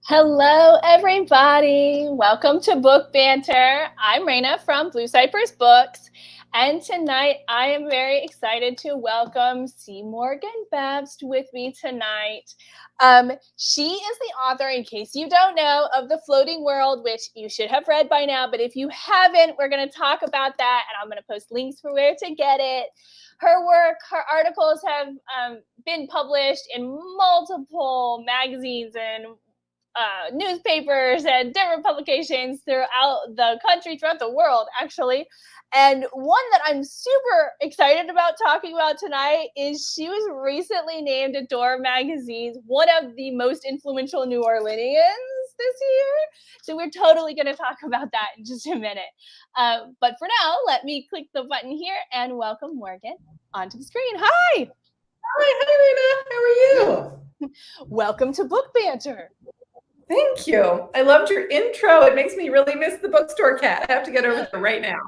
Hello, everybody. Welcome to Book Banter. I'm Raina from Blue Cypress Books. And tonight I am very excited to welcome C. Morgan Babst with me tonight. She is the author, in case you don't know, of The Floating World, which you should have read by now. But if you haven't, we're going to talk about that. And I'm going to post links for where to get it. Her work, her articles have been published in multiple magazines and newspapers and different publications throughout the country, throughout the world, actually. And one that I'm super excited about talking about tonight is she was recently named Adore Magazine's one of the most influential New Orleanians this year. So we're totally going to talk about that in just a minute. But for now, let me click the button here and welcome Morgan onto the screen. Hi! Hi, Rena. How are you? Welcome to Book Banter. Thank you. I loved your intro. It makes me really miss the bookstore cat. I have to get over there right now.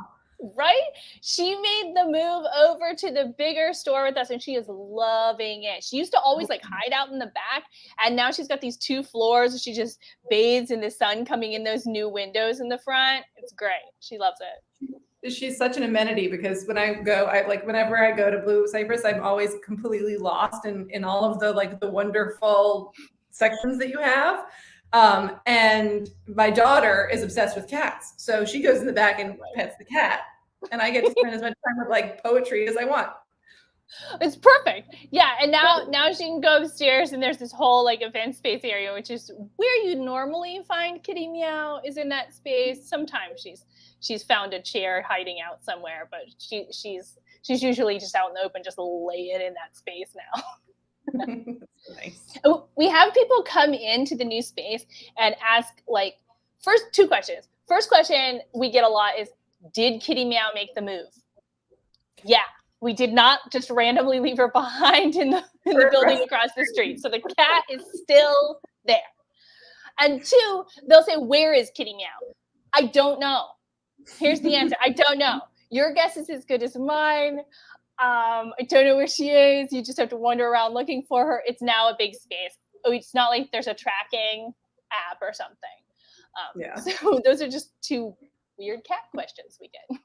Right? She made the move over to the bigger store with us and she is loving it. She used to always like hide out in the back, and now she's got these 2 floors and she just bathes in the sun coming in those new windows in the front. It's great. She loves it. She's such an amenity because when I go, whenever I go to Blue Cypress, I'm always completely lost in all of the wonderful sections that you have. And my daughter is obsessed with cats. So she goes in the back and pets the cat. And I get to spend as much time with like poetry as I want. It's perfect. Yeah. And now she can go upstairs and there's this whole like event space area, which is where you normally find Kitty Meow is in that space. Sometimes she's found a chair hiding out somewhere, but she's usually just out in the open, just laying in that space now. Nice. We have people come into the new space and ask like first 2 questions. First question we get a lot is, did Kitty Meow make the move? Yeah, we did not just randomly leave her behind in the building across the street. So the cat is still there. And 2, they'll say, where is Kitty Meow? I don't know. Here's the answer. I don't know. Your guess is as good as mine. I don't know where she is. You just have to wander around looking for her. It's now a big space. It's not like there's a tracking app or something. So those are just 2 weird cat questions we get.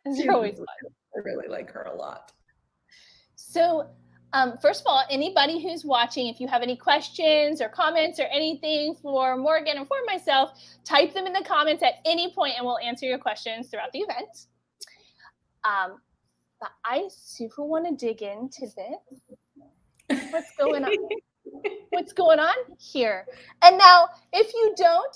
They're always fun. I really like her a lot. So first of all, anybody who's watching, if you have any questions or comments or anything for Morgan or for myself, type them in the comments at any point and we'll answer your questions throughout the event. But I super want to dig into this. What's going on? What's going on here? And now, if you don't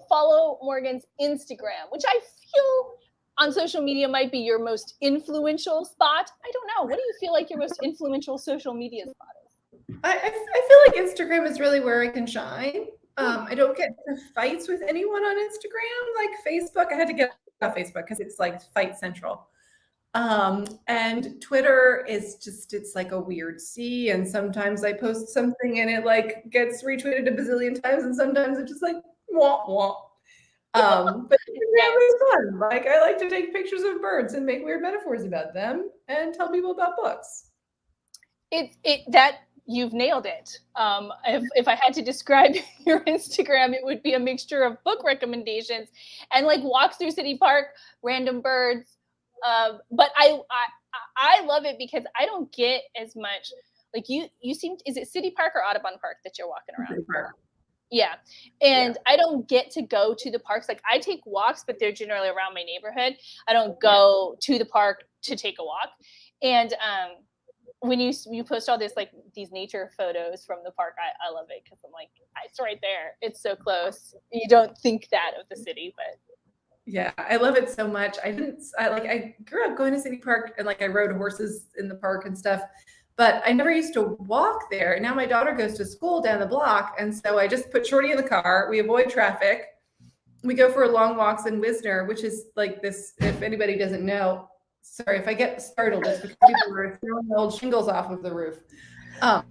follow Morgan's Instagram, which I feel on social media might be your most influential spot. I don't know. What do you feel like your most influential social media spot is? I feel like Instagram is really where I can shine. I don't get into fights with anyone on Instagram like Facebook. I had to get off Facebook because it's like fight central. And Twitter is just, it's like a weird sea. And sometimes I post something and it like gets retweeted a bazillion times. And sometimes it's just like, wah, wah. But Instagram is fun. Like I like to take pictures of birds and make weird metaphors about them and tell people about books. That you've nailed it. If I had to describe your Instagram, it would be a mixture of book recommendations and like walks through City Park, random birds. But I love it because I don't get as much like you seem. Is it City Park or Audubon Park that you're walking around? City Park. Yeah, and I don't get to go to the parks. Like I take walks, but they're generally around my neighborhood. I don't go to the park to take a walk. And when you post all this like these nature photos from the park, I love it because I'm like, it's right there. It's so close. You don't think that of the city, but. Yeah, I love it so much. I grew up going to City Park and like I rode horses in the park and stuff, but I never used to walk there. Now my daughter goes to school down the block. And so I just put Shorty in the car. We avoid traffic. We go for long walks in Wisner, which is like this, if anybody doesn't know, sorry, if I get startled, it's because people are throwing the old shingles off of the roof. I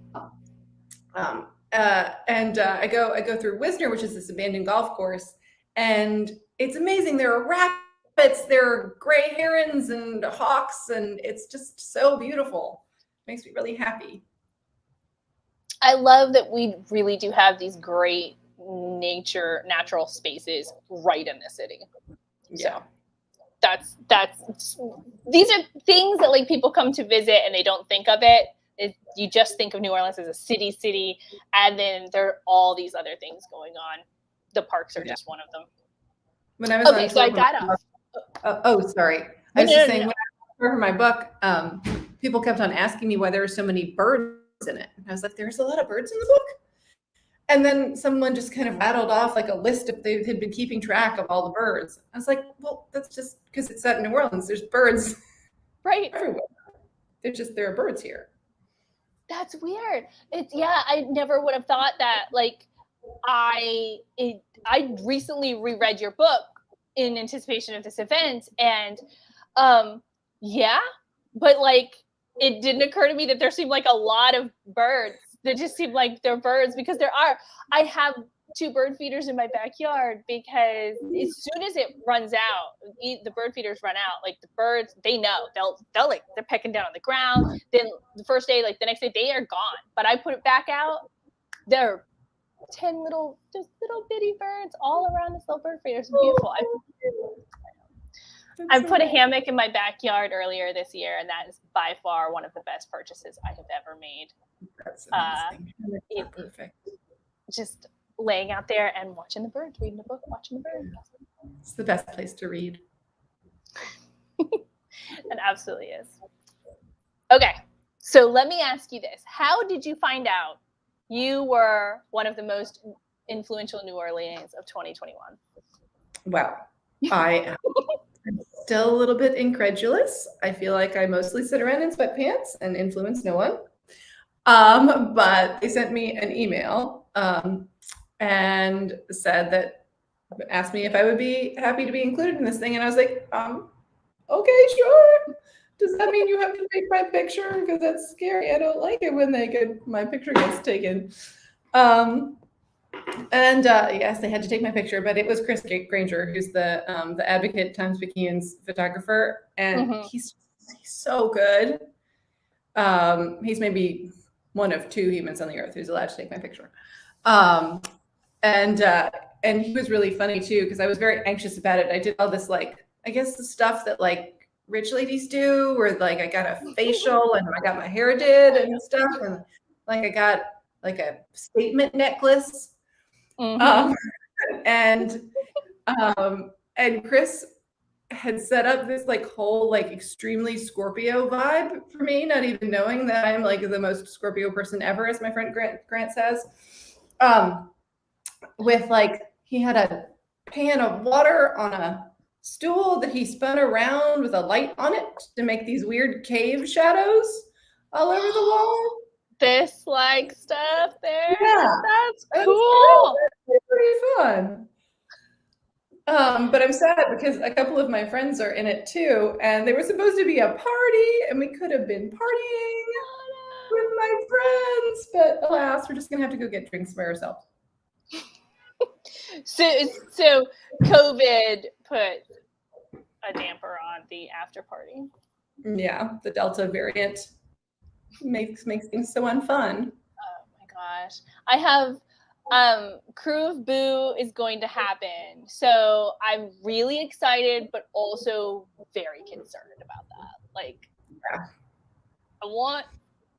go through Wisner, which is this abandoned golf course. And it's amazing. There are rabbits, there are gray herons and hawks, and it's just so beautiful. Makes me really happy. I love that we really do have these great natural spaces right in the city. Yeah. So these are things that like people come to visit and they don't think of it. You just think of New Orleans as a city, and then there are all these other things going on. The parks are just one of them. When I was on so I got off. Sorry. I was just saying, when I was for my book, people kept on asking me why there were so many birds in it. And I was like, there's a lot of birds in the book. And then someone just kind of rattled off like a list if they had been keeping track of all the birds. I was like, well, that's just because it's set in New Orleans. There's birds right everywhere. There are birds here. That's weird. I never would have thought that. Like, I recently reread your book in anticipation of this event, and but like it didn't occur to me that there seemed like a lot of birds. That just seemed like they're birds, because I have 2 bird feeders in my backyard, because as soon as it runs out, the bird feeders run out, like the birds, they know they'll like, they're pecking down on the ground. Then the first day, like the next day, they are gone. But I put it back out, there are 10 little bitty birds all around this little bird feeder. It's beautiful. I put a hammock in my backyard earlier this year, and that is by far one of the best purchases I have ever made. That's amazing. Perfect. Just laying out there and watching the birds, reading a book, watching the birds. It's the best place to read. It absolutely is. Okay, so let me ask you this. How did you find out you were one of the most influential New Orleans of 2021? Well, I am still a little bit incredulous. I feel like I mostly sit around in sweatpants and influence no one. But they sent me an email and asked me if I would be happy to be included in this thing. And I was like, okay, sure. Does that mean you have to take my picture? Because that's scary. I don't like it when my picture gets taken. Yes, they had to take my picture, but it was Chris Granger, who's the Advocate Times-Picayune's photographer, and he's so good. He's maybe one of 2 humans on the earth who's allowed to take my picture. And he was really funny too, because I was very anxious about it. I did all this, like, I guess the stuff that like rich ladies do, where like I got a facial and I got my hair did and stuff, and like I got like a statement necklace. And Chris had set up this like whole like extremely Scorpio vibe for me, not even knowing that I'm like the most Scorpio person ever, as my friend Grant says. With like, he had a pan of water on a stool that he spun around with a light on it to make these weird cave shadows all over the wall. This like stuff there. Yeah, that's cool. That's pretty fun. But I'm sad because a couple of my friends are in it too, and they were supposed to be a party, and we could have been partying with my friends, but alas, we're just gonna have to go get drinks by ourselves. So COVID put a damper on the after party. Yeah, the Delta variant makes things so unfun. Oh my gosh. I have Crew of Boo is going to happen. So I'm really excited, but also very concerned about that. Like, yeah. I want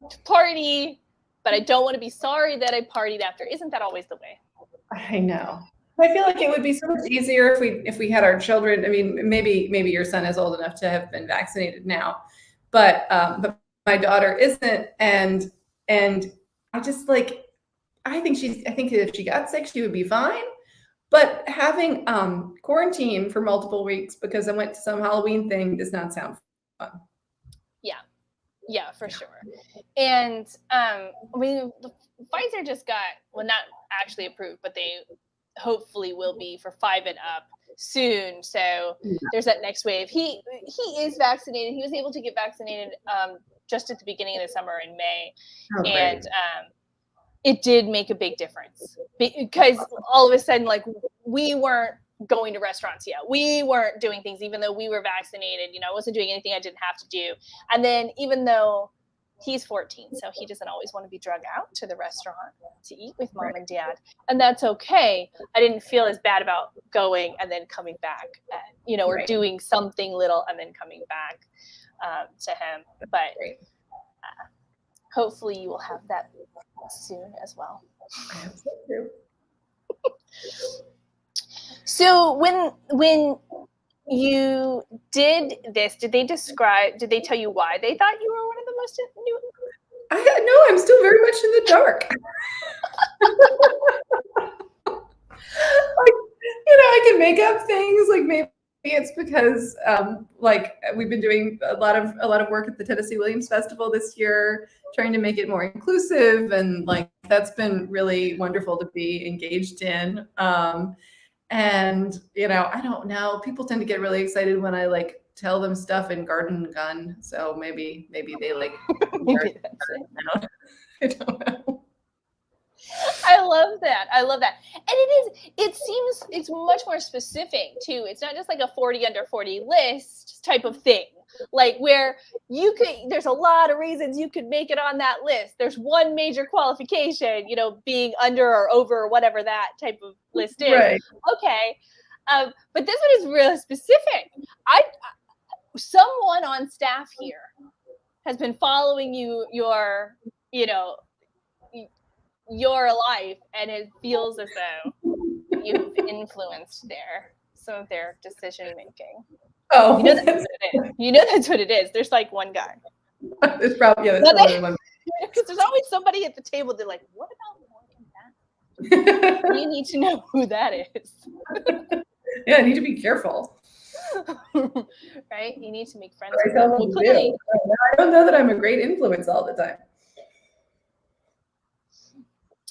to party, but I don't want to be sorry that I partied after. Isn't that always the way? I know. I feel like it would be so much easier if we had our children. I mean, maybe your son is old enough to have been vaccinated now, but my daughter isn't, and I just like, I think if she got sick, she would be fine. But having quarantine for multiple weeks because I went to some Halloween thing does not sound fun. Yeah, for sure. And I mean, Pfizer just got, well, not actually approved, but they hopefully will be for 5 and up soon. So there's that next wave. He is vaccinated. He was able to get vaccinated just at the beginning of the summer in May. And it did make a big difference because all of a sudden, like, we weren't going to restaurants yet. We weren't doing things, even though we were vaccinated. You know, I wasn't doing anything I didn't have to do. And then even though he's 14, so he doesn't always want to be drug out to the restaurant to eat with mom and dad. And that's okay. I didn't feel as bad about going and then coming back, or doing something little and then coming back to him. But hopefully you will have that soon as well. I hope so too. So when you did this, did they tell you why they thought you were one of the most new? No, I'm still very much in the dark. I can make up things, like maybe it's because we've been doing a lot of work at the Tennessee Williams Festival this year, trying to make it more inclusive, and that's been really wonderful to be engaged in. And I don't know, people tend to get really excited when I tell them stuff in Garden Gun, so maybe they maybe that's it. I don't know. I love that. And it seems it's much more specific too. It's not just like a 40 under 40 list type of thing, where there's a lot of reasons you could make it on that list. There's one major qualification, being under or over or whatever that type of list is. Right. Okay. But this one is really specific. Someone on staff here has been following your life, and it feels as though you've influenced some of their decision making. Oh, that's what it is. That's what it is. There's one guy. There's probably one. Because there's always somebody at the table. They're like, "What about Morgan Babst? You need to know who that is." Yeah, I need to be careful. Right? You need to make friends. I don't know that I'm a great influence all the time.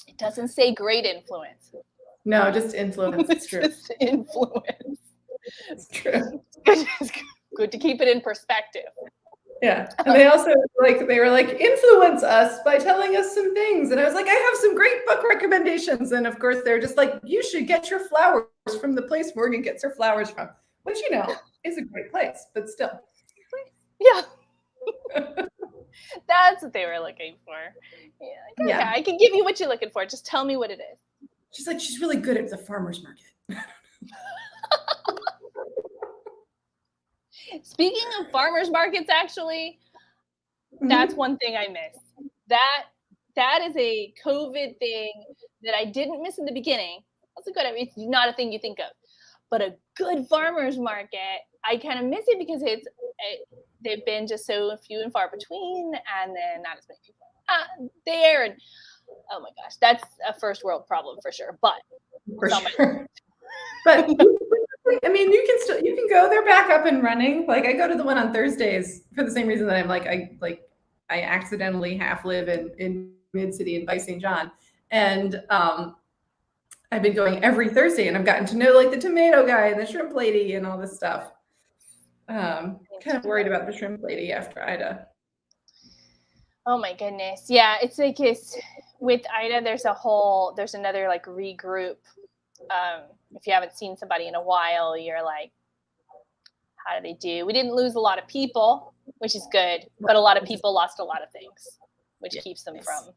It doesn't say great influence. No, just influence. It's true. Just influence. It's true. It's good to keep it in perspective. Yeah. And they also they were influence us by telling us some things. And I was like, I have some great book recommendations. And of course they're just you should get your flowers from the place Morgan gets her flowers from, which, is a great place, but still. Yeah. That's what they were looking for. Yeah. Okay, I can give you what you're looking for. Just tell me what it is. She's she's really good at the farmer's market. Speaking of farmers markets, actually, that's one thing I miss. That is a COVID thing that I didn't miss in the beginning. It's not a thing you think of, but a good farmers market, I kind of miss it because they've been just so few and far between, and then not as many people there. And oh my gosh, that's a first world problem for sure. But But I mean, you can go. They're back up and running. I go to the one on Thursdays for the same reason that I'm I accidentally half live in Mid City in Vice St. John, and I've been going every Thursday, and I've gotten to know the tomato guy and the shrimp lady and all this stuff. Kind of worried about the shrimp lady after Ida. Oh my goodness. Yeah, it's with Ida, there's another regroup. If you haven't seen somebody in a while, you're like, how do they do? We didn't lose a lot of people, which is good, but a lot of people lost a lot of things, which keeps them from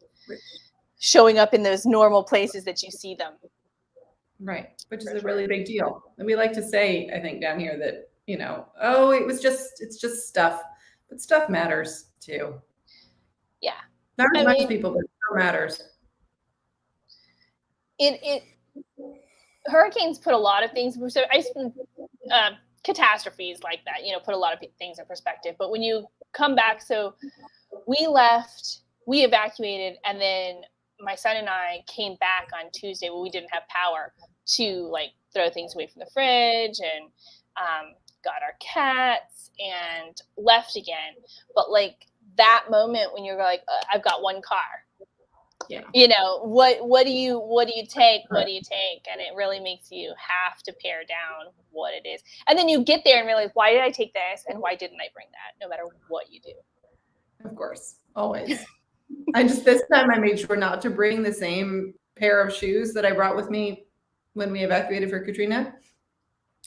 showing up in those normal places that you see them. Right, which is a really big deal. And we like to say, I think, down here that, oh, it's just stuff, but stuff matters too. Yeah. Not as much people, but it still matters. Hurricanes put a lot of things, so catastrophes like that, put a lot of things in perspective. But when you come back, so we left, we evacuated, and then my son and I came back on Tuesday when we didn't have power to throw things away from the fridge and got our cats and left again. But that moment when you're I've got one car. Yeah. What do you take? What do you take? And it really makes you have to pare down what it is. And then you get there and realize, why did I take this? And why didn't I bring that? No matter what you do. Of course. Always. This time I made sure not to bring the same pair of shoes that I brought with me when we evacuated for Katrina,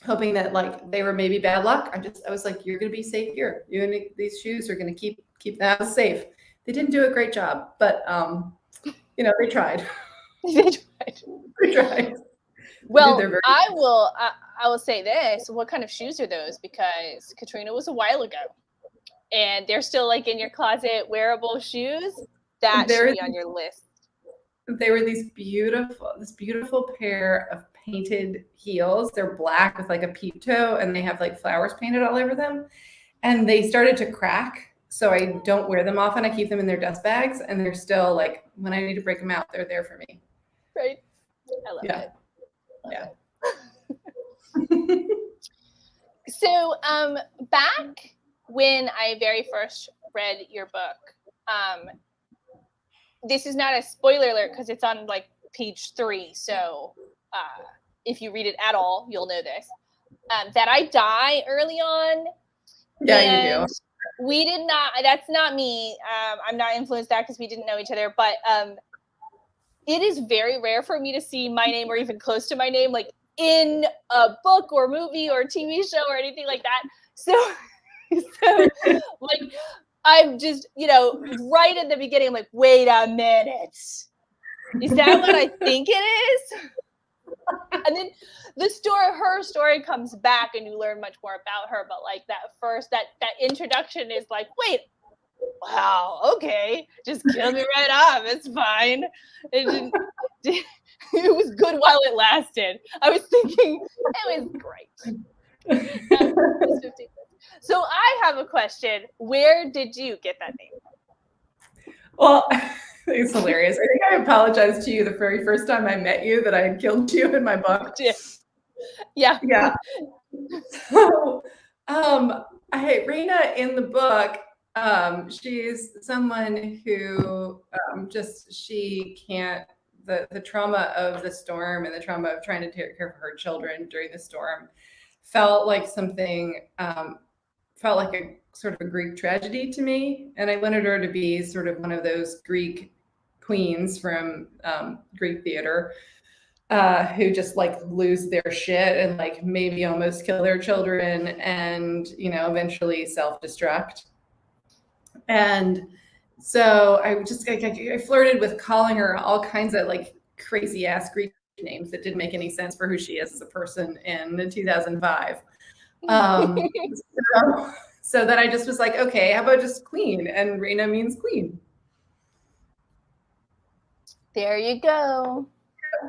hoping that they were maybe bad luck. I was like, you're going to be safe here. These shoes are going to keep the house safe. They didn't do a great job, but they tried. They tried. They tried. Well, I will say this. What kind of shoes are those? Because Katrina was a while ago, and they're still like in your closet, wearable shoes. That should be on your list. They were this beautiful pair of painted heels. They're black with like a peep toe, and they have like flowers painted all over them. And they started to crack, so I don't wear them often. I keep them in their dust bags, and they're still like, when I need to break them out, they're there for me. Right. I love it. Yeah. So, back when I very first read your book, this is not a spoiler alert because it's on like page 3. So, if you read it at all, you'll know this. That I die early on. Yeah, you do. We did not. That's not me. I'm not influenced that because we didn't know each other. But it is very rare for me to see my name or even close to my name, like in a book or movie or TV show or anything like that. So like, I'm just, right at the beginning, I'm like, wait a minute. Is that what I think it is? And then her story comes back and you learn much more about her. But like that introduction is like, wait, wow, okay. Just kill me right off. It's fine. It was good while it lasted. I was thinking it was great. So I have a question. Where did you get that name? Well, it's hilarious. I think I apologized to you the very first time I met you that I had killed you in my book. Yeah. So, Raina in the book, she's someone who she can't, the trauma of the storm and the trauma of trying to take care of her children during the storm felt like something, felt like a sort of a Greek tragedy to me. And I wanted her to be sort of one of those Greek queens from Greek theater who just like lose their shit and like maybe almost kill their children and, eventually self-destruct. And so I flirted with calling her all kinds of like crazy ass Greek names that didn't make any sense for who she is as a person in 2005. So then I just was like, okay, how about just Queen? And Raina means queen. There you go.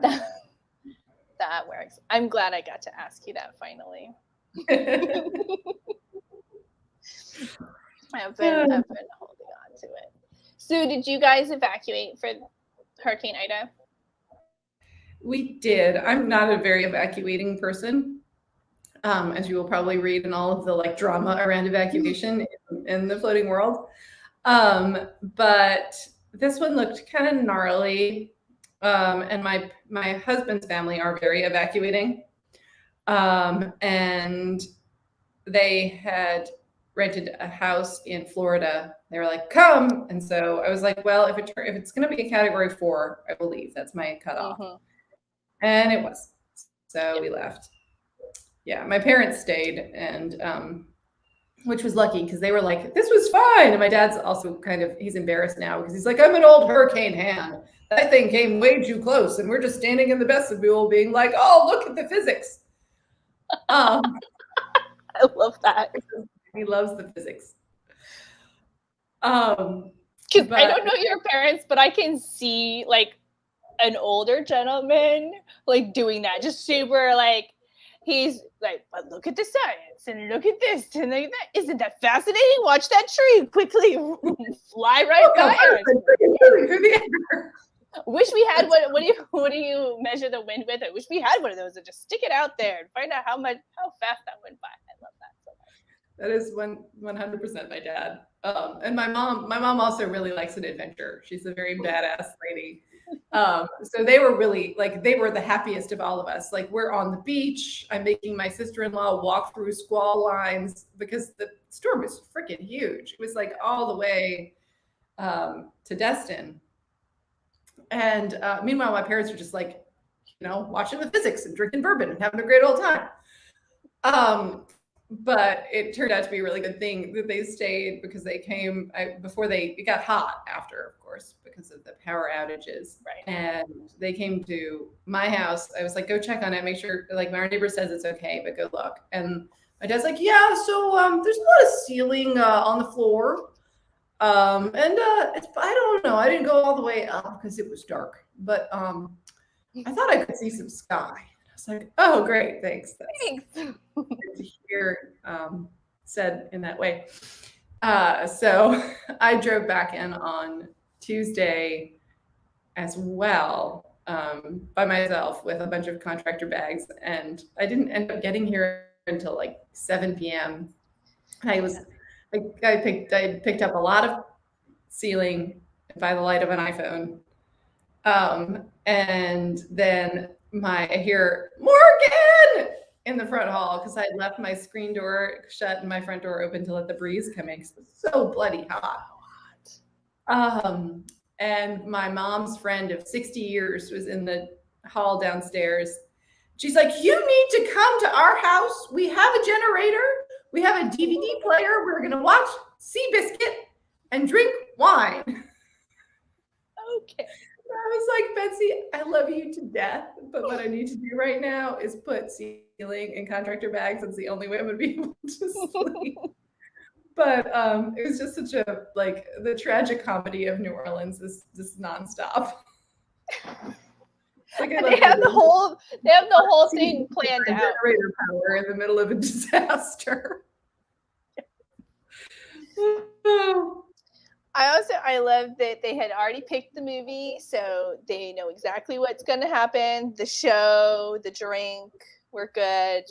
That works. I'm glad I got to ask you that finally. I've been holding on to it. So did you guys evacuate for Hurricane Ida? We did. I'm not a very evacuating person, as you will probably read in all of the like drama around evacuation in the floating world. But this one looked kind of gnarly. And my husband's family are very evacuating. And they had rented a house in Florida. They were like, come. And so I was like, well, if it's going to be a category 4, I will leave. That's my cutoff. Mm-hmm. And it was. So we left. Yeah, my parents stayed, and which was lucky because they were like, this was fine. And my dad's also he's embarrassed now because he's like, I'm an old hurricane hand. That thing came way too close, and we're just standing in the vestibule being like, oh, look at the physics. I love that. He loves the physics. I don't know your parents, but I can see like an older gentleman like doing that, just super like, he's like, but look at the science and look at this and like that. Isn't that fascinating? Watch that tree quickly fly right by us. Wish we had one. What do you measure the wind with? I wish we had one of those and just stick it out there and find out how fast that went by. I love that so much. That is 100% my dad. And my mom also really likes an adventure. She's a very badass lady. So they were really like, they were the happiest of all of us. Like, we're on the beach. I'm making my sister-in-law walk through squall lines because the storm was freaking huge. It was like all the way to Destin. And meanwhile, my parents were just like, watching the physics and drinking bourbon and having a great old time. but it turned out to be a really good thing that they stayed because they came it got hot after, of course, because of the power outages. Right. And they came to my house. I was like, go check on it, make sure, like, my neighbor says it's okay, but go look. And my dad's like, yeah, so there's a lot of ceiling on the floor. I don't know, I didn't go all the way up because it was dark, but I thought I could see some sky. I was like, oh, great, thanks. Thanks. Good to hear said in that way. So I drove back in on Tuesday as well, by myself with a bunch of contractor bags, and I didn't end up getting here until like 7 p.m. I picked up a lot of ceiling by the light of an iPhone. And then I hear Morgan in the front hall because I left my screen door shut and my front door open to let the breeze come in because it's so bloody hot. And my mom's friend of 60 years was in the hall downstairs. She's like, you need to come to our house. We have a generator. We have a DVD player. We're going to watch Seabiscuit and drink wine. Okay. I was like, Betsy, I love you to death, but what I need to do right now is put ceiling in contractor bags. That's the only way I'm going to be able to sleep. But it was just such a, like, the tragic comedy of New Orleans is just nonstop. Like, they have the whole thing planned out. Generator power in the middle of a disaster. I love that they had already picked the movie, so they know exactly what's going to happen. The show, the drink, we're good.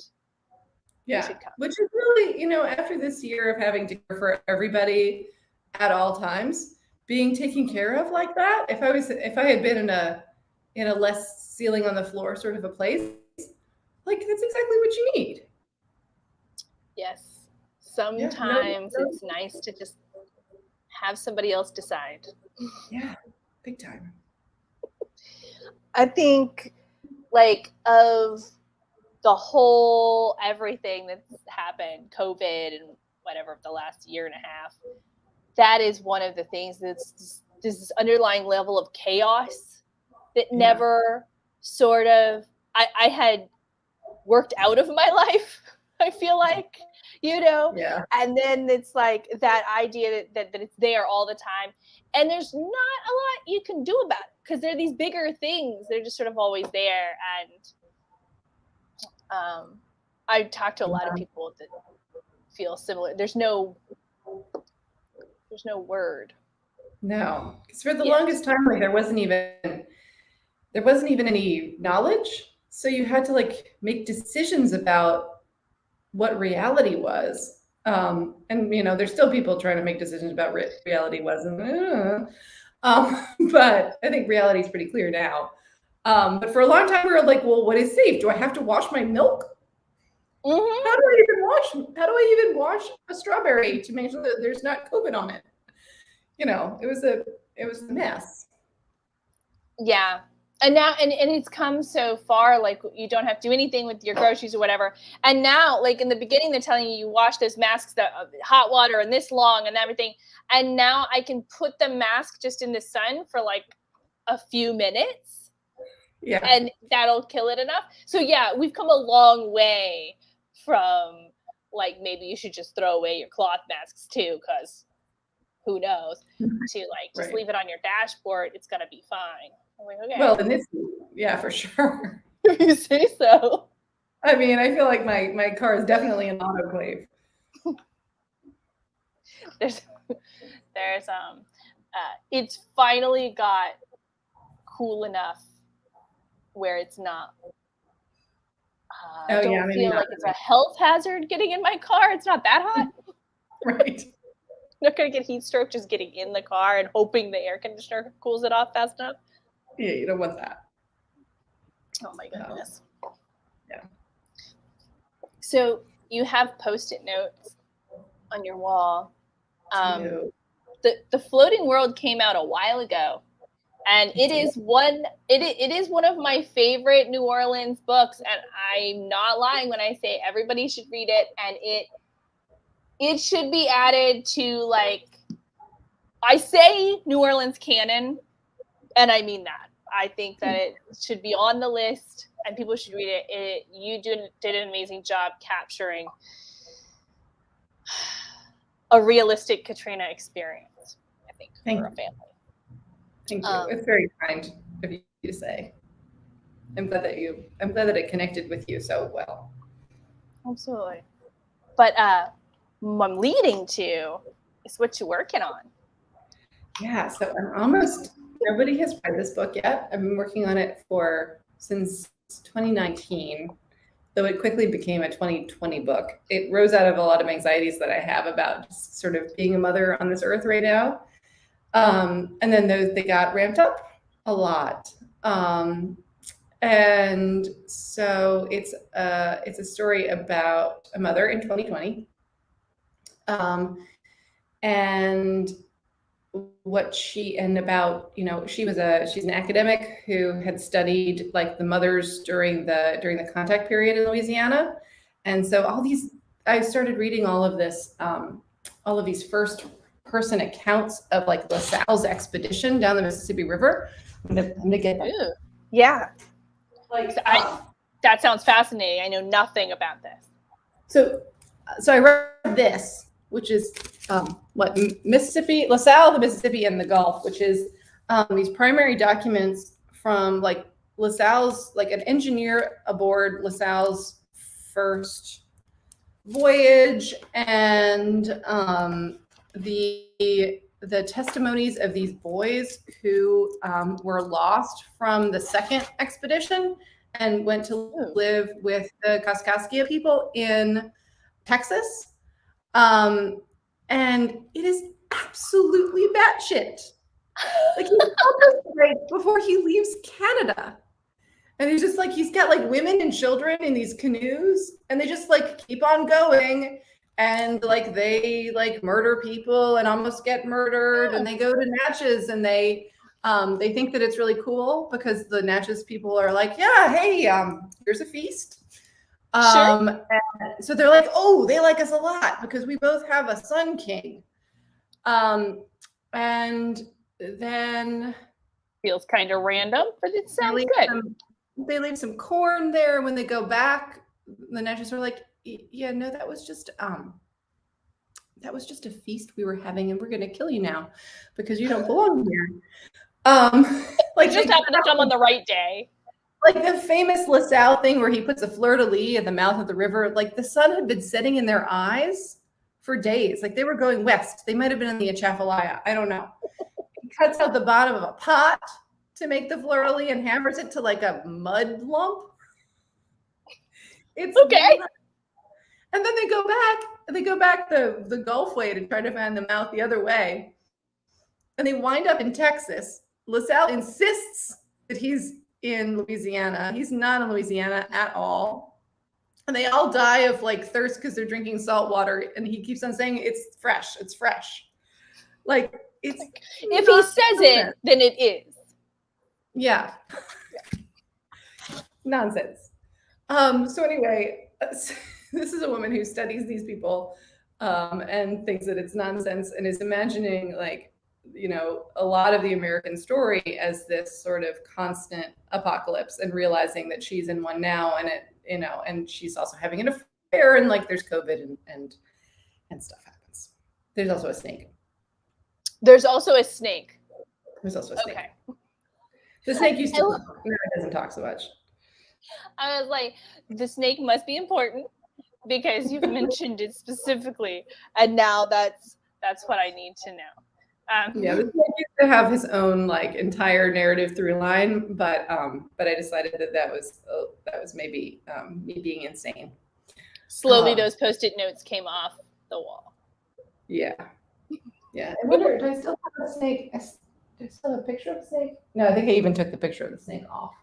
Yeah, which is really, after this year of having to care for everybody at all times, being taken care of like that. If I had been in a less ceiling on the floor sort of a place, like, that's exactly what you need. Yes, sometimes it's nice to just have somebody else decide. Yeah, big time. I think, like, of the whole everything that's happened, COVID and whatever, the last year and a half, that is one of the things that's this underlying level of chaos that never sort of, I had worked out of my life, I feel like, and then it's like that idea that it's there all the time, and there's not a lot you can do about it because they're these bigger things. They're just sort of always there. And I talked to a lot of people that feel similar. There's no word. No, because for the longest time, like, there wasn't even any knowledge, so you had to, like, make decisions about what reality was. And there's still people trying to make decisions about reality wasn't. But I think reality is pretty clear now. But for a long time, we were like, well, what is safe? Do I have to wash my milk? Mm-hmm. How do I even wash a strawberry to make sure that there's not COVID on it? It was a mess. Yeah. And now, and it's come so far, like, you don't have to do anything with your groceries or whatever. And now, like, in the beginning, they're telling you wash those masks, hot water and this long and everything. And now I can put the mask just in the sun for like a few minutes. Yeah. And that'll kill it enough. So yeah, we've come a long way from, like, maybe you should just throw away your cloth masks too, because who knows, to, like, just leave it on your dashboard. It's going to be fine. Like, okay. Well, in this, yeah, for sure. You say so. I mean, I feel like my car is definitely an autoclave. There's it's finally got cool enough where it's not. I don't feel like it's a health hazard getting in my car. It's not that hot. Right. I'm not gonna get heat stroke just getting in the car and hoping the air conditioner cools it off fast enough. Yeah, you don't want that. Oh my goodness. Yeah. So you have Post-it notes on your wall. The Floating World came out a while ago, And it is one of my favorite New Orleans books, and I'm not lying when I say everybody should read it, and it should be added to, like, I say New Orleans canon, and I mean that. I think that it should be on the list and people should read it. You did an amazing job capturing a realistic Katrina experience, I think, for a family. Thank you. It's very kind of you to say. I'm glad that it connected with you so well. Absolutely. But I'm leading to is what you're working on. Yeah, so nobody has read this book yet. I've been working on it since 2019, though it quickly became a 2020 book. It rose out of a lot of anxieties that I have about just sort of being a mother on this earth right now. And then they got ramped up a lot. And so it's a story about a mother in 2020. And she's an academic who had studied like the mothers during the contact period in Louisiana. And so I started reading all of these first person accounts of like LaSalle's expedition down the Mississippi River. I'm gonna get that. Ooh, yeah. That sounds fascinating. I know nothing about this. So I read this, which is Mississippi, LaSalle, the Mississippi, and the Gulf, which is these primary documents from like LaSalle's, like an engineer aboard LaSalle's first voyage, and the testimonies of these boys who were lost from the second expedition and went to live with the Kaskaskia people in Texas. And it is absolutely batshit. Like, he's right before he leaves Canada. And he's just like, he's got like women and children in these canoes, and they just like keep on going. And like they like murder people and almost get murdered, and they go to Natchez, and they think that it's really cool because the Natchez people are like, yeah, hey, here's a feast. Sure. And so they're like, oh, they like us a lot because we both have a Sun King. And then feels kind of random, but it sounds good. They leave some corn there. When they go back, the Natchez are like, yeah, no, that was just a feast we were having, and we're gonna kill you now because you don't belong here. Like, just happened to come on the right day. Like the famous LaSalle thing where he puts a fleur-de-lis at the mouth of the river. Like, the sun had been setting in their eyes for days. Like, they were going west. They might have been in the Atchafalaya. I don't know. He cuts out the bottom of a pot to make the fleur-de-lis and hammers it to like a mud lump. It's okay. And then they go back the Gulf way to try to find the mouth the other way. And they wind up in Texas. LaSalle insists that he's in Louisiana. He's not in Louisiana at all. And they all die of like thirst because they're drinking salt water. And he keeps on saying it's fresh. It's fresh. Like, it's if he says it, then it is. Yeah. Nonsense. So anyway, this is a woman who studies these people and thinks that it's nonsense, and is imagining, like, you know, a lot of the American story as this sort of constant apocalypse, and realizing that she's in one now, and it, you know, and she's also having an affair, and like there's COVID and stuff happens. There's also a snake. There's also a snake. Okay. The snake used to talk. Now it doesn't talk so much. I was like, the snake must be important because you've mentioned it specifically, and now that's what I need to know. Yeah, the snake used to have his own like entire narrative through line, but I decided that was maybe me being insane. Slowly, those Post-it notes came off the wall. Yeah. I wonder, do I still have a snake? Do I still have a picture of the snake? No, I think I even took the picture of the snake off.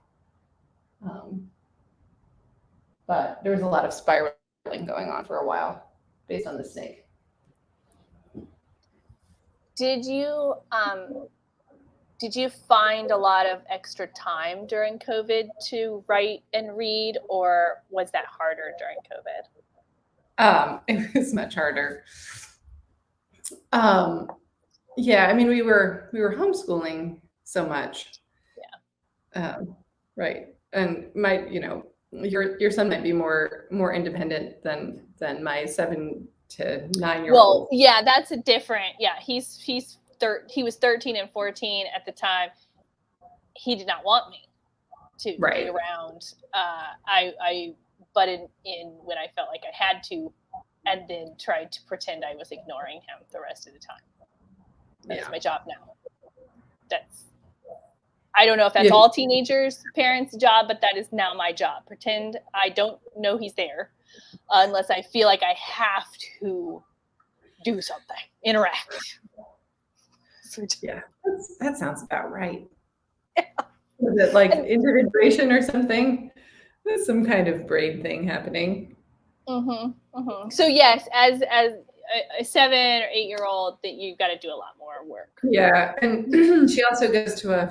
But there was a lot of spiraling going on for a while based on the snake. did you find a lot of extra time during COVID to write and read, or was that harder during COVID? It was much harder. Yeah, I mean, we were homeschooling so much. Yeah. Right. And my, your son might be more independent than my 7 to 9 year old. Well, yeah, that's a different. Yeah, he was 13 and 14 at the time. He did not want me to Right. be around. I butted in when I felt like I had to, and then tried to pretend I was ignoring him the rest of the time. That's my job now. I don't know if that's all teenagers' parents' job, but that is now my job. Pretend I don't know he's there unless I feel like I have to do something, interact. Yeah, that sounds about right. Yeah. Was it like individuation or something? There's some kind of brain thing happening. So yes, as a 7 or 8 year old, that you've got to do a lot more work. Yeah, and she also goes to a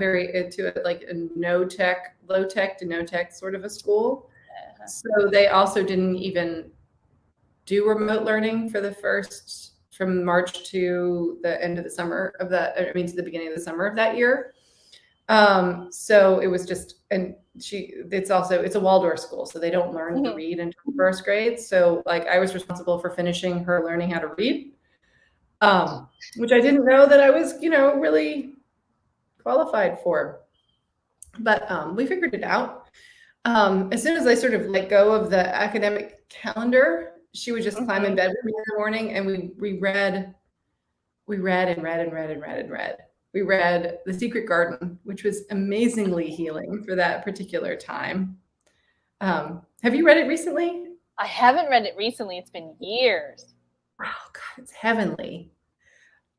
low tech to no tech sort of a school. So they also didn't even do remote learning for from March to the end of the summer of that. I mean, to the beginning of the summer of that year. So it was just, and it's a Waldorf school, so they don't learn to read until first grade. So like I was responsible for finishing her learning how to read, which I didn't know that I was, really qualified for. But we figured it out. As soon as I sort of let go of the academic calendar, she would just climb in bed with me in the morning, and we read and read and read and read and read. We read The Secret Garden, which was amazingly healing for that particular time. Have you read it recently? I haven't read it recently. It's been years. Oh God, it's heavenly.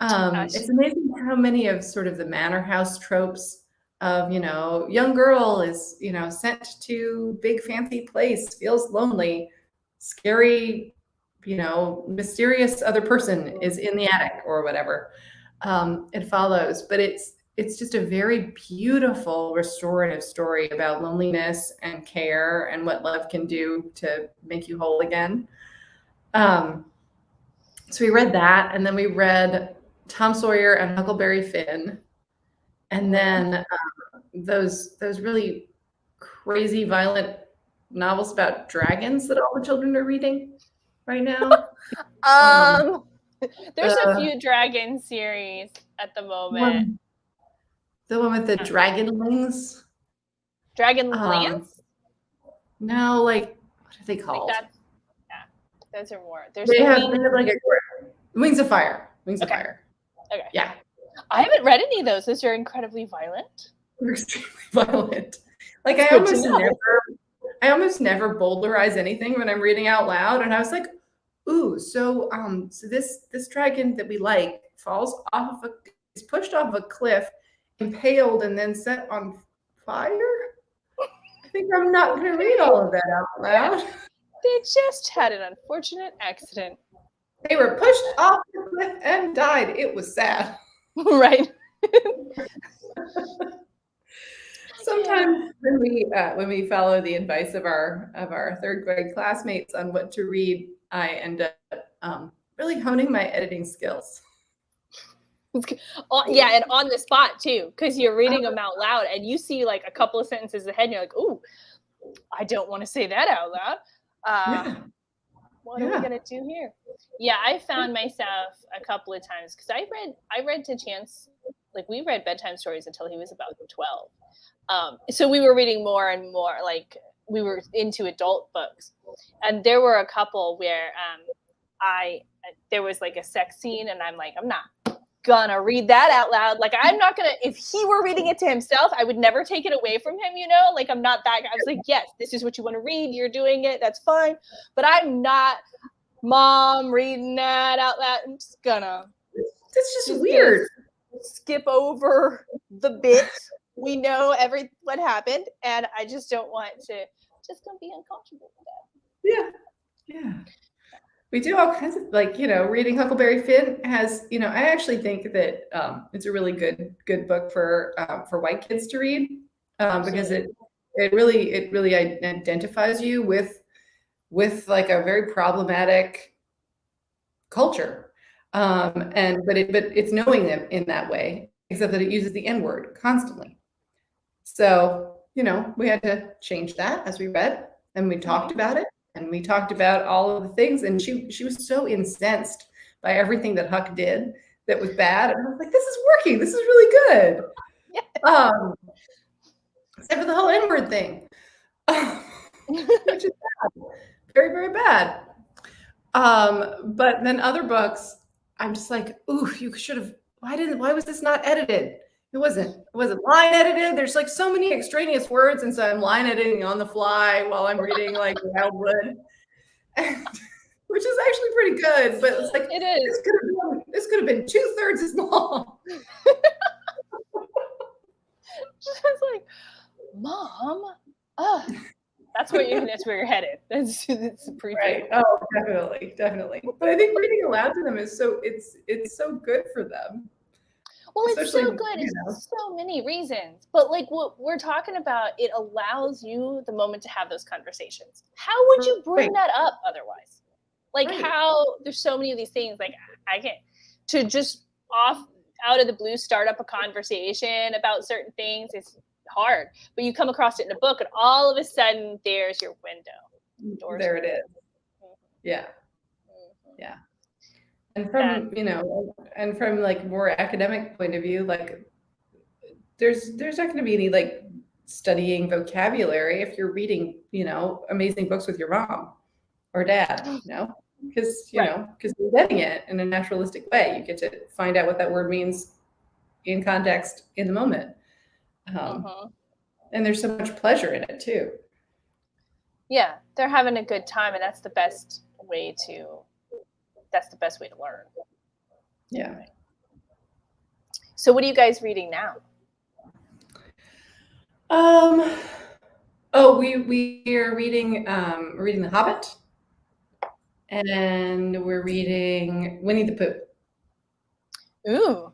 It's amazing how many of sort of the manor house tropes of, young girl is, sent to big fancy place, feels lonely, scary, mysterious other person is in the attic or whatever. It follows, but it's just a very beautiful restorative story about loneliness and care and what love can do to make you whole again. So we read that, and then we read Tom Sawyer and Huckleberry Finn, and then those really crazy violent novels about dragons that all the children are reading right now. There's a few dragon series at the moment. The one with the dragonlings. Dragonlance? No, like what are they called? Those are more. They have like Wings of Fire. Wings of Fire. Okay. Yeah. I haven't read any of those. Those are incredibly violent. They're extremely violent. Like I almost never boulderize anything when I'm reading out loud. And I was like, ooh, so this dragon that we like is pushed off a cliff, impaled, and then set on fire. I think I'm not going to read all of that out loud. They just had an unfortunate accident. They were pushed off the cliff and died. It was sad. Right. Sometimes when we follow the advice of our third grade classmates on what to read, I end up really honing my editing skills. Yeah, and on the spot too, because you're reading them out loud and you see like a couple of sentences ahead and you're like, ooh, I don't want to say that out loud. What are we gonna do here? Yeah, I found myself a couple of times because I read to Chance, like we read bedtime stories until he was about 12. So we were reading more and more, like we were into adult books, and there were a couple where there was like a sex scene, and I'm like, I'm not gonna read that out loud. Like I'm not gonna. If he were reading it to himself, I would never take it away from him. Like I'm not that guy. I was like, yes, this is what you want to read. You're doing it. That's fine. But I'm not, Mom, reading that out loud. I'm just gonna. That's just weird. Skip over the bit. We know what happened, and I just don't want to. Just gonna be uncomfortable with that. Yeah. we do all kinds of, like, reading Huckleberry Finn has, I actually think that it's a really good book for white kids to read, because it really identifies you with like a very problematic culture, but it's knowing them in that way, except that it uses the N word constantly. So we had to change that as we read, and we talked about it. And we talked about all of the things, and she was so incensed by everything that Huck did that was bad. And I was like, this is working. This is really good. Except for the whole N-word thing, which is bad. Very, very bad. But then other books, I'm just like, ooh, you should have, why was this not edited? It wasn't line edited. There's like so many extraneous words, and so I'm line editing on the fly while I'm reading like Wildwood, which is actually pretty good. But it's like, it is. This could have been 2/3 as long. Just like, Mom, that's where you're headed. That's the preview. Right. Oh, definitely. But I think reading aloud to them is it's so good for them. Well, it's so good. It's so many reasons. But like what we're talking about, it allows you the moment to have those conversations. How would you bring that up otherwise? Like how there's so many of these things, like I can't to just out of the blue start up a conversation about certain things. It's hard, but you come across it in a book, and all of a sudden there's your window. There it is. Yeah. Yeah. And from like more academic point of view, like there's not going to be any like studying vocabulary if you're reading, amazing books with your mom or dad, because because you're getting it in a naturalistic way. You get to find out what that word means in context in the moment. And there's so much pleasure in it too. Yeah, they're having a good time, and that's the best way to learn. Yeah. So what are you guys reading now? We are reading The Hobbit, and we're reading Winnie the Pooh. Ooh.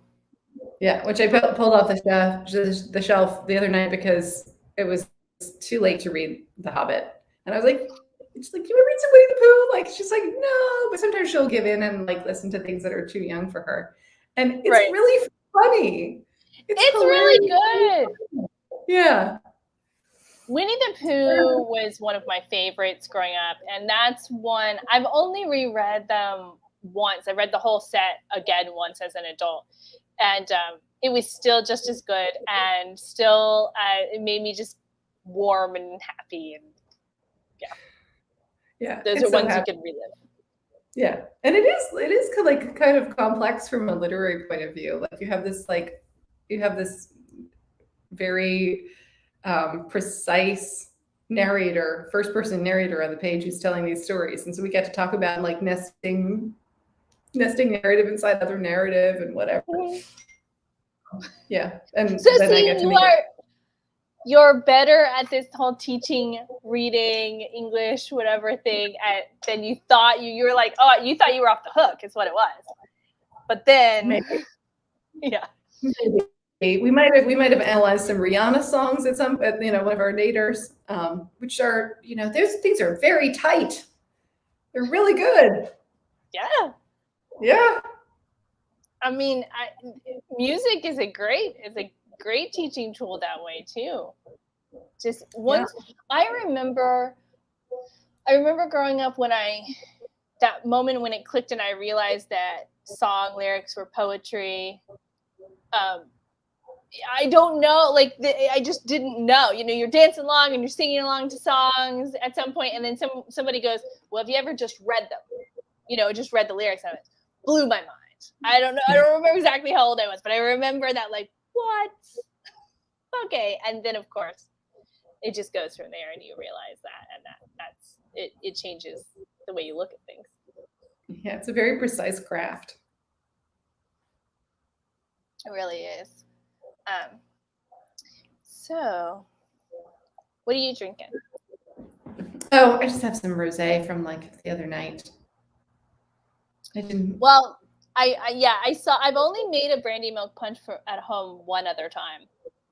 Yeah, which I pulled off the shelf the other night because it was too late to read The Hobbit, and I was like, she's like, you want to read some Winnie the Pooh? Like, she's like, no, but sometimes she'll give in and like listen to things that are too young for her, and it's really funny. It's really good. Yeah. Winnie the Pooh was one of my favorites growing up, and that's one I've only reread them once. I read the whole set again once as an adult, and it was still just as good, and still it made me just warm and happy, and those are ones you can relive. Yeah, and it is kind of complex from a literary point of view. Like you have this very precise narrator, first-person narrator on the page who's telling these stories, and so we get to talk about like nesting narrative inside other narrative and whatever. Yeah, and so you're better at this whole teaching, reading, English, whatever thing than you thought. You were like, oh, you thought you were off the hook. Is what it was. But then, maybe. Yeah. Maybe. We might have analyzed some Rihanna songs at one of our naters, which are, those things are very tight. They're really good. Yeah. Yeah. I mean, music is a great teaching tool that way too. Just once, I remember growing up that moment when it clicked and I realized that song lyrics were poetry. I don't know, like I just didn't know. You're dancing along and you're singing along to songs at some point, and then somebody goes, "Well, have you ever just read them? Just read the lyrics of it." Blew my mind. I don't know. I don't remember exactly how old I was, but I remember that, like, what? Okay, and then of course, it just goes from there, and you realize that, and that's it. It changes the way you look at things. Yeah, it's a very precise craft. It really is. So, what are you drinking? Oh, I just have some rosé from like the other night. I didn't. Well, I saw. I've only made a brandy milk punch at home one other time.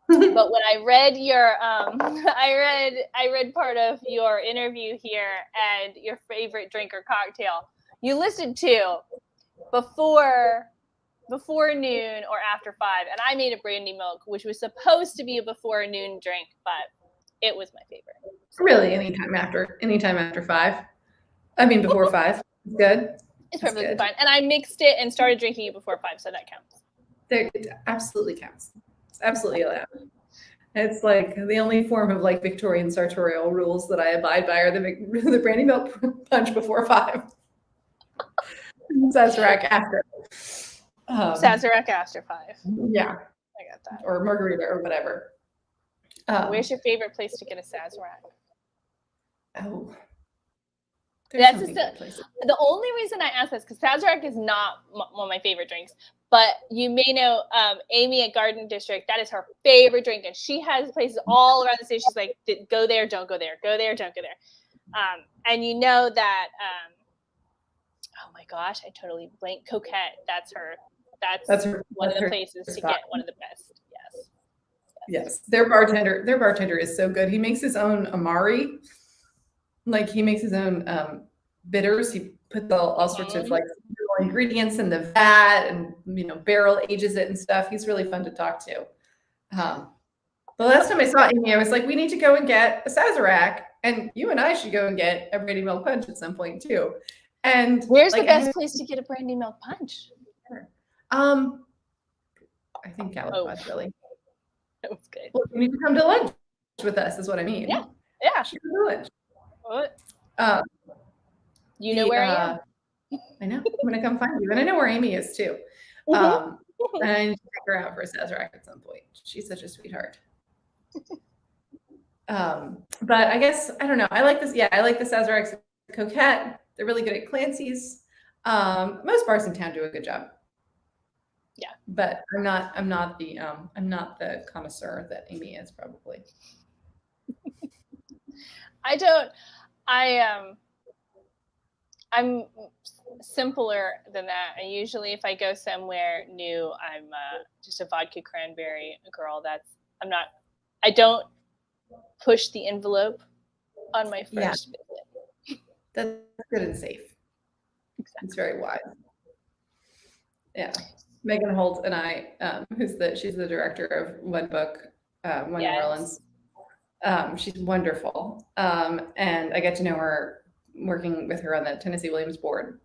But when I read your, I read part of your interview here and your favorite drink or cocktail. You listed two, before noon or after 5, and I made a brandy milk, which was supposed to be a before noon drink, but it was my favorite. So. Really, anytime after 5. I mean, before 5. Good. It's perfectly fine. And I mixed it and started drinking it before 5, so that counts. It absolutely counts. It's absolutely allowed. It's like the only form of like Victorian sartorial rules that I abide by are the brandy milk punch before 5. Sazerac after. Sazerac after 5. Yeah. I got that. Or margarita or whatever. Where's your favorite place to get a Sazerac? Oh. That's the only reason I ask this, because Sazerac is not one of my favorite drinks, but you may know Amy at Garden District, that is her favorite drink, and she has places all around the city. She's like, go there, don't go there, go there, don't go there. And you know that, oh my gosh, I totally blanked. Coquette, that's one of the places to get one of the best. Yes. Their bartender is so good. He makes his own Amari. Like he makes his own bitters. He puts all sorts of like ingredients in the vat and barrel ages it and stuff. He's really fun to talk to. The last time I saw Amy, I was like, we need to go and get a Sazerac, and you and I should go and get a brandy milk punch at some point too. And where's the best place to get a brandy milk punch? I think Gallipod, really. That was good. Well, you need to come to lunch with us, is what I mean. Yeah. Should come to lunch. What? You know where I am. I know. I'm gonna come find you, and I know where Amy is too. And I need to take her out for a Sazerac at some point. She's such a sweetheart. But I guess I don't know. I like this. Yeah, I like the Sazeracs. Coquette. They're really good at Clancy's. Most bars in town do a good job. Yeah, but I'm not the connoisseur that Amy is probably. I'm simpler than that. And usually if I go somewhere new, I'm just a vodka cranberry girl. I don't push the envelope on my first visit. That's good and safe. Exactly. It's very wise. Yeah. Megan Holt and I, she's the director of One Book, One New Orleans. She's wonderful. And I get to know her working with her on the Tennessee Williams board.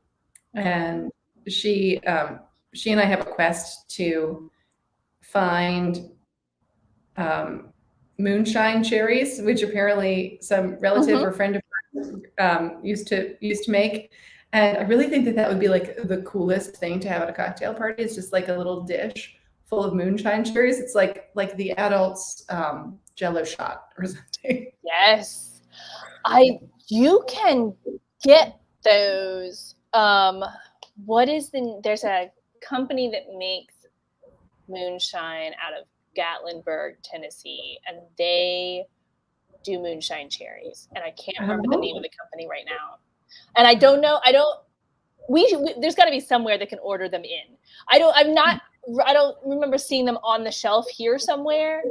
And she and I have a quest to find moonshine cherries, which apparently some relative or friend of hers used to make. And I really think that would be like the coolest thing to have at a cocktail party. It's just like a little dish full of moonshine cherries. It's like the adults Jello shot or something. Yes, you can get those. There's a company that makes moonshine out of Gatlinburg, Tennessee, and they do moonshine cherries. And I can't remember the name of the company right now. And I don't know. There's got to be somewhere that can order them in. I don't remember seeing them on the shelf here somewhere.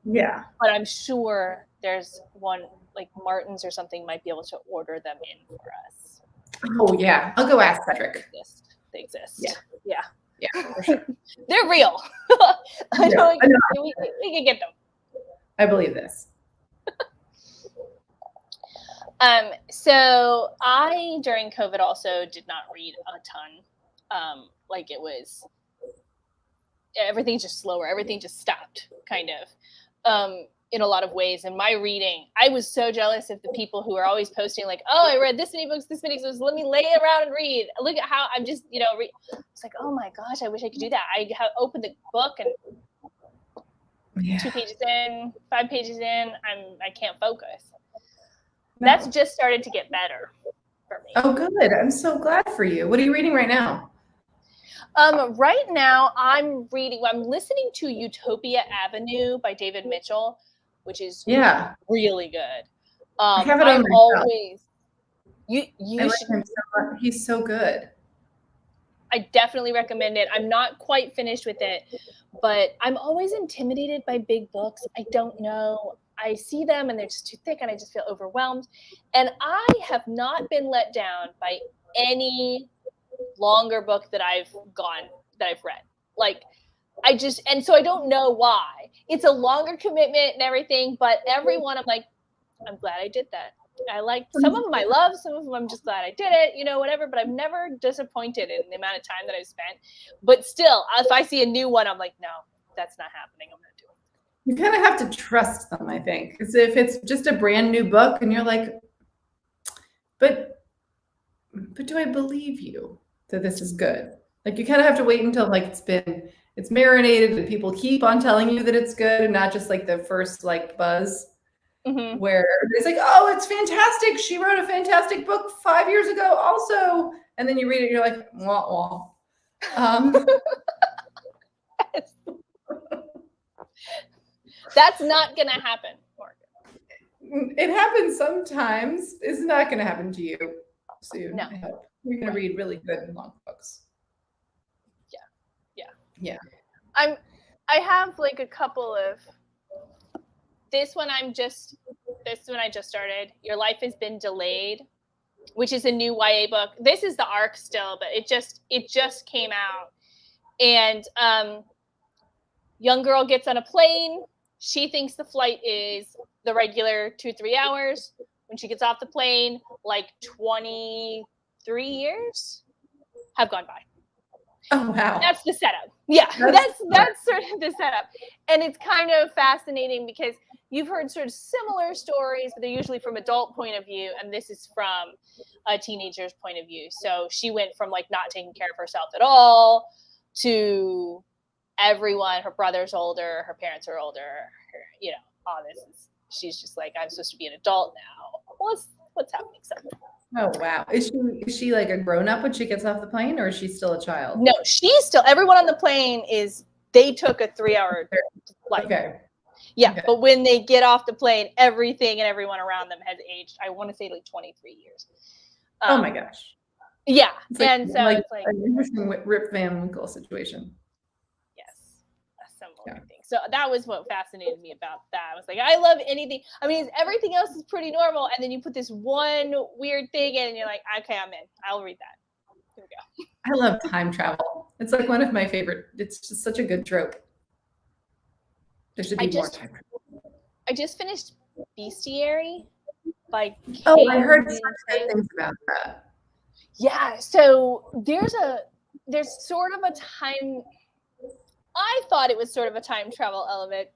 Yeah. But I'm sure there's one, like Martin's or something, might be able to order them in for us. Oh yeah, I'll go ask Cedric. They exist. Yeah, for sure. They're real. I know. We can get them. I believe this. So I, during COVID, also did not read a ton. Everything just slower. Everything just stopped, kind of, in a lot of ways. And my reading, I was so jealous of the people who are always posting like, oh, I read this many books, let me lay around and read. Look at how I'm just, it's like, oh my gosh, I wish I could do that. I opened the book and 2 pages in, 5 pages in, I can't focus. That's just started to get better for me. Oh, good. I'm so glad for you. What are you reading right now? Right now, I'm listening to Utopia Avenue by David Mitchell, which is really good. I have it on my always. You I like him so much. He's so good. I definitely recommend it. I'm not quite finished with it, but I'm always intimidated by big books. I don't know. I see them and they're just too thick and I just feel overwhelmed. And I have not been let down by any longer book that I've read. Like, and so I don't know why. It's a longer commitment and everything, but every one I'm like, I'm glad I did that. I like some of them I love, some of them I'm just glad I did it, whatever, but I'm never disappointed in the amount of time that I've spent. But still, if I see a new one, I'm like, no, that's not happening. I'm not doing it. You kind of have to trust them, I think. Because if it's just a brand new book and you're like, but do I believe you that this is good? Like, you kind of have to wait until like it's marinated and people keep on telling you that it's good and not just like the first like buzz. Mm-hmm. Where it's like, oh, it's fantastic. She wrote a fantastic book 5 years ago also. And then you read it, and you're like, wah, wah. That's not going to happen, Morgan. It happens sometimes. It's not going to happen to you soon. No. I hope. You're going to read really good and long books. Yeah. I have like a couple of. This one I just started. Your Life Has Been Delayed, which is a new YA book. This is the arc still, but it just came out. And young girl gets on a plane. She thinks the flight is the regular 2-3 hours. When she gets off the plane, like 23 years have gone by. Oh, wow. That's the setup. Yeah, that's sort of the setup. And it's kind of fascinating because you've heard sort of similar stories, but they're usually from adult point of view. And this is from a teenager's point of view. So she went from like not taking care of herself at all to everyone. Her brother's older, her parents are older, all this is, she's just like, I'm supposed to be an adult now. What's happening? Something. Oh, wow. Is she like a grown-up when she gets off the plane, or is she still a child? No, she's still, everyone on the plane they took a 3-hour flight. Okay. Yeah, okay. But when they get off the plane, everything and everyone around them has aged, I want to say like 23 years. Oh my gosh. Yeah. It's it's like an interesting Rip Van Winkle situation. Yes. A similar thing. So that was what fascinated me about that. I was like, I love anything. I mean, everything else is pretty normal. And then you put this one weird thing in and you're like, okay, I'm in. I'll read that. Here we go. I love time travel. It's like one of my favorite. It's just such a good trope. There should be more time travel. I just finished Bestiary by Oh, I heard such good things about that. Yeah, so there's sort of a time. I thought it was sort of a time travel element.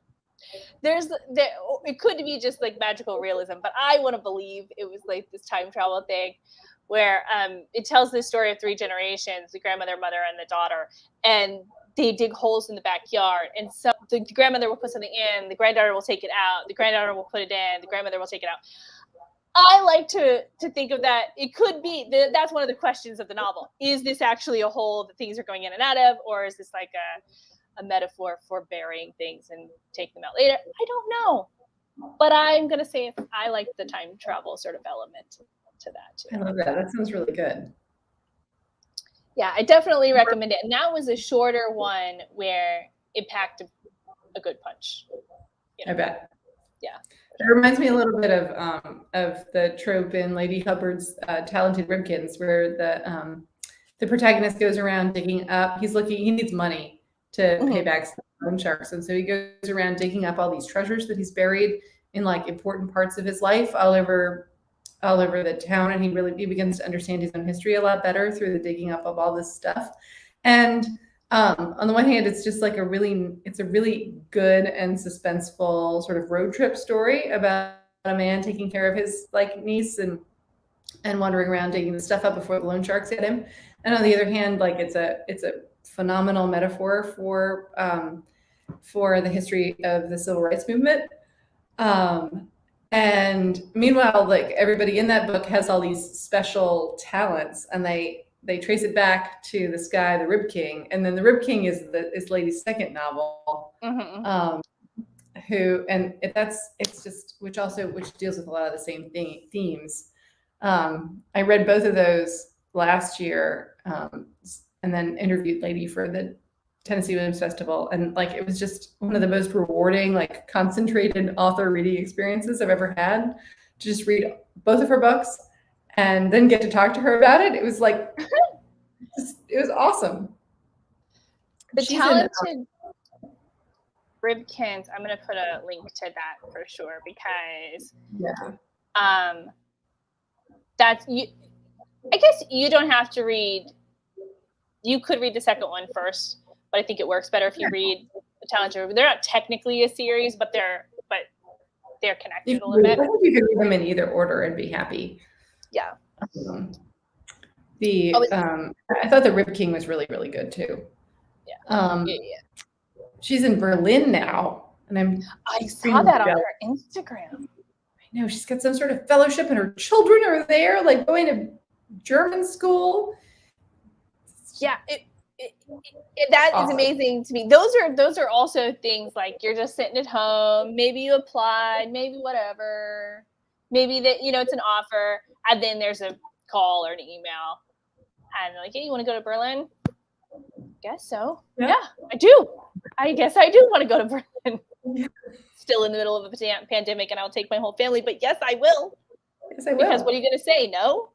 It could be just like magical realism, but I want to believe it was like this time travel thing where it tells the story of 3 generations, the grandmother, mother, and the daughter, and they dig holes in the backyard. And so the grandmother will put something in, the granddaughter will take it out, the granddaughter will put it in, the grandmother will take it out. I like to think of that. It could be, that's one of the questions of the novel. Is this actually a hole that things are going in and out of, or is this like a metaphor for burying things and taking them out later? I don't know. But I'm going to say I like the time travel sort of element to that too. I love that. That sounds really good. Yeah, I definitely recommend it. And that was a shorter one where it packed a good punch. I bet. Yeah. It reminds me a little bit of the trope in Lady Hubbard's Talented Ribkins, where the protagonist goes around digging up. He needs money to pay back loan sharks, and so he goes around digging up all these treasures that he's buried in like important parts of his life all over the town, and he begins to understand his own history a lot better through the digging up of all this stuff. And on the one hand, it's just like a really good and suspenseful sort of road trip story about a man taking care of his like niece and wandering around digging the stuff up before the loan sharks get him. And on the other hand, like it's a phenomenal metaphor for the history of the civil rights movement. And meanwhile, like everybody in that book has all these special talents, and they trace it back to this guy, the Rib King, and then the Rib King is Lady's second novel, which deals with a lot of the same themes. I read both of those last year, and then interviewed Lady for the Tennessee Women's Festival. And like, it was just one of the most rewarding, like concentrated author reading experiences I've ever had, to just read both of her books and then get to talk to her about it. It was like, it was awesome. The talented Ribkins, I'm going to put a link to that for sure, because that's you. I guess you don't have to read. You could read the second one first, but I think it works better if you read the talented. They're not technically a series, but they're connected a little bit. I think you could read them in either order and be happy. Yeah. I thought the Rib King was really, really good too. Yeah. She's in Berlin now, and I saw that on her Instagram. I know, she's got some sort of fellowship, and her children are there, like going to German school. Yeah, that is amazing to me. Those are also things like, you're just sitting at home, maybe you applied, maybe whatever, maybe that, it's an offer, and then there's a call or an email, and they're like, hey, you want to go to Berlin? Guess so. Yeah, I do. I guess I do want to go to Berlin. Still in the middle of a pandemic, and I'll take my whole family, but yes, I will. Yes, I will. Because what are you going to say? No?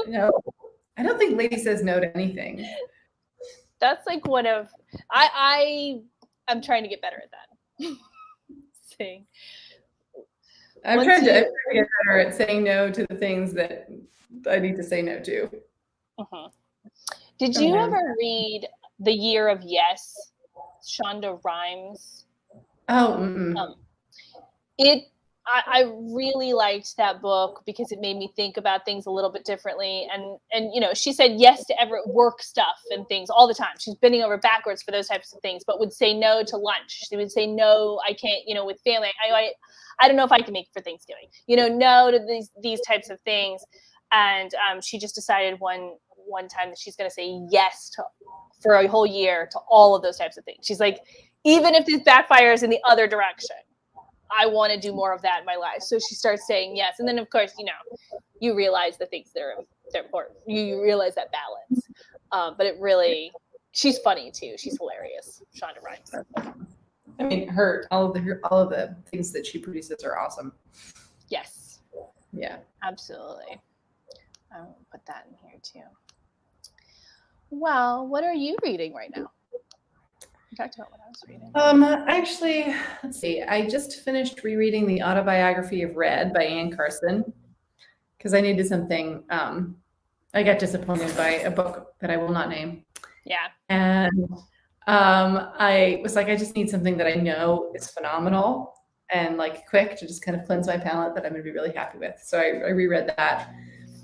No. I don't think Lady says no to anything. That's like one of I'm trying to get better at that. I'm trying to get better at saying no to the things that I need to say no to. Uh-huh. Did you ever read The Year of Yes, Shonda Rhimes? Oh, I really liked that book because it made me think about things a little bit differently. And she said yes to work stuff and things all the time. She's bending over backwards for those types of things, but would say no to lunch. She would say no, I can't, with family. I don't know if I can make it for Thanksgiving. No to these types of things. And she just decided one time that she's going to say yes for a whole year to all of those types of things. She's like, even if this backfires in the other direction, I want to do more of that in my life. So she starts saying yes. And then, of course, you realize the things that are important. You realize that balance. But it really, she's funny too. She's hilarious. Shonda Rhimes. I mean, all of the things that she produces are awesome. Yes. Yeah. Absolutely. I'll put that in here too. Well, what are you reading right now? I talked about what I was reading. Actually, let's see. I just finished rereading the Autobiography of Red by Anne Carson, because I needed something. I got disappointed by a book that I will not name. Yeah. And I was like, I just need something that I know is phenomenal and like quick to just kind of cleanse my palate that I'm going to be really happy with. So I reread that,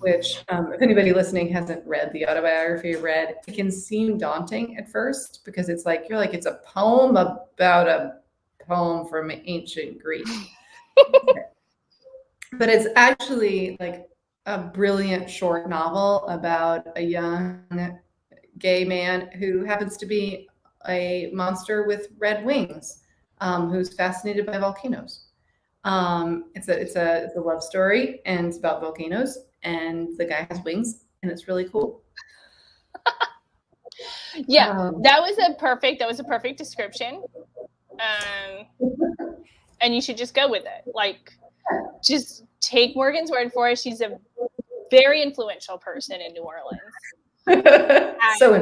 which if anybody listening hasn't read the Autobiography of Red, it can seem daunting at first because it's like, you're like, it's a poem about a poem from ancient Greece. But it's actually like a brilliant short novel about a young gay man who happens to be a monster with red wings, who's fascinated by volcanoes. It's a love story, and it's about volcanoes, and the guy has wings, and it's really cool. Yeah, that was a perfect description. And you should just go with it. Like, just take Morgan's word for it. She's a very influential person in New Orleans. So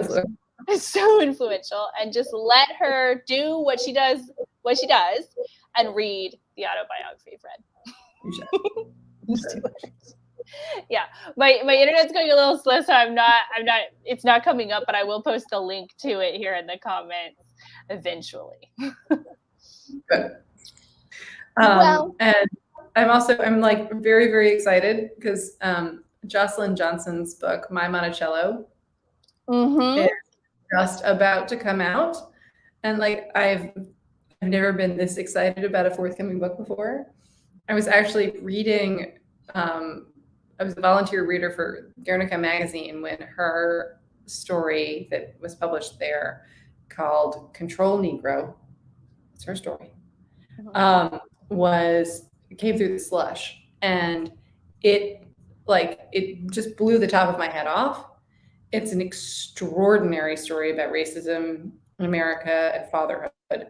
influential, and just let her do what she does, and read the Autobiography of Red. Just do it. Yeah, my internet's going a little slow, so I'm not. It's not coming up, but I will post a link to it here in the comments eventually. Good. And I'm like very, very excited because Jocelyn Johnson's book, My Monticello, is just about to come out, and like I've never been this excited about a forthcoming book before. I was actually reading. I was a volunteer reader for Guernica magazine when her story that was published there, called Control Negro, it's her story, came through the slush, and it just blew the top of my head off. it's an extraordinary story about racism in America and fatherhood.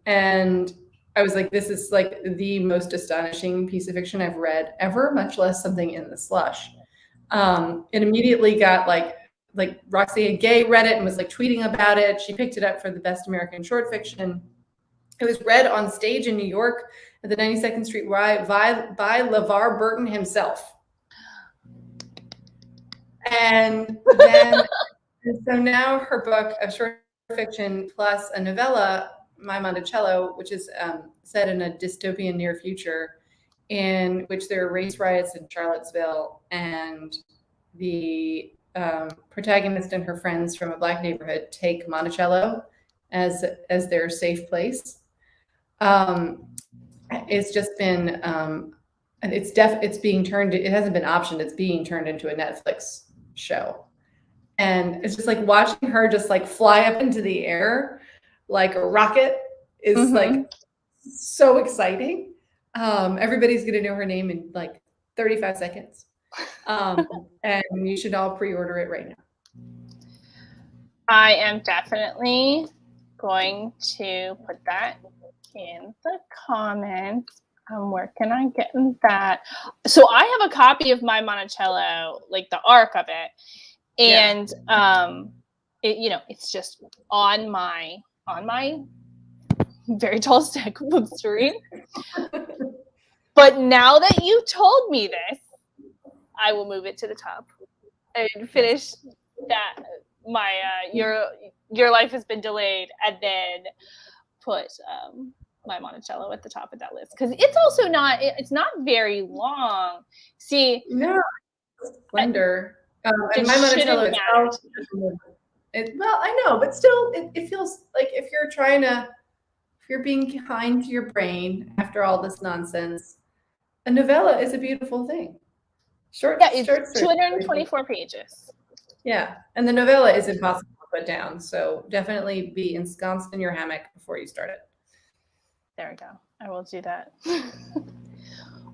And I was like, this is like the most astonishing piece of fiction I've read ever, much less something in the slush. It immediately got like Roxane Gay read it and was like tweeting about it. She picked it up for the best American short fiction. It was read on stage in New York at the 92nd Street by LeVar Burton himself. And then, so now her book of short fiction plus a novella, My Monticello, which is set in a dystopian near future in which there are race riots in Charlottesville, and the protagonist and her friends from a Black neighborhood take Monticello as their safe place. It's just been it's being turned, it hasn't been optioned, it's being turned into a Netflix show. And it's just like watching her just like fly up into the air like a rocket is like so exciting. Everybody's gonna know her name in like 35 seconds. And you should all pre-order it right now. I am definitely going to put that in the comments. I'm working on getting that. So I have a copy of My Monticello, like the arc of it. And it, you know, it's just on my very tall stack of books to read. But now that you told me this, I will move it to the top and finish that. My your life has been delayed, and then put My Monticello at the top of that list, because it's also not, it's not very long. See, no, splendor. And My Monticello itself, well, I know, but still, it feels like if you're being kind to your brain after all this nonsense, a novella is a beautiful thing. It's 224 pages. Yeah, and the novella is impossible to put down, so definitely be ensconced in your hammock before you start it. There we go. I will do that.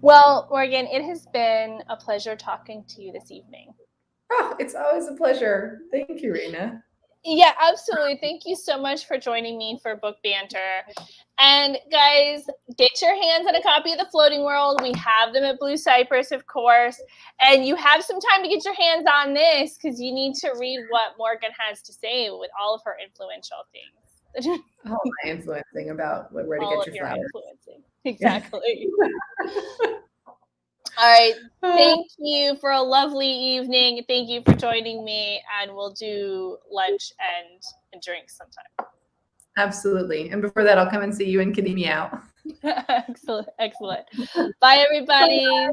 Well, Morgan, it has been a pleasure talking to you this evening. Oh, it's always a pleasure. Thank you, Raina. Yeah, absolutely. Thank you so much for joining me for Book Banter. And guys, get your hands on a copy of The Floating World. We have them at Blue Cypress, of course. And you have some time to get your hands on this, because you need to read what Morgan has to say with all of her influential things. All my influencing about where to all get your flowers. Influencing. Exactly. All right. Thank you for a lovely evening. Thank you for joining me, and we'll do lunch and drinks sometime. Absolutely. And before that, I'll come and see you and Kadimi out. Excellent. Bye, everybody.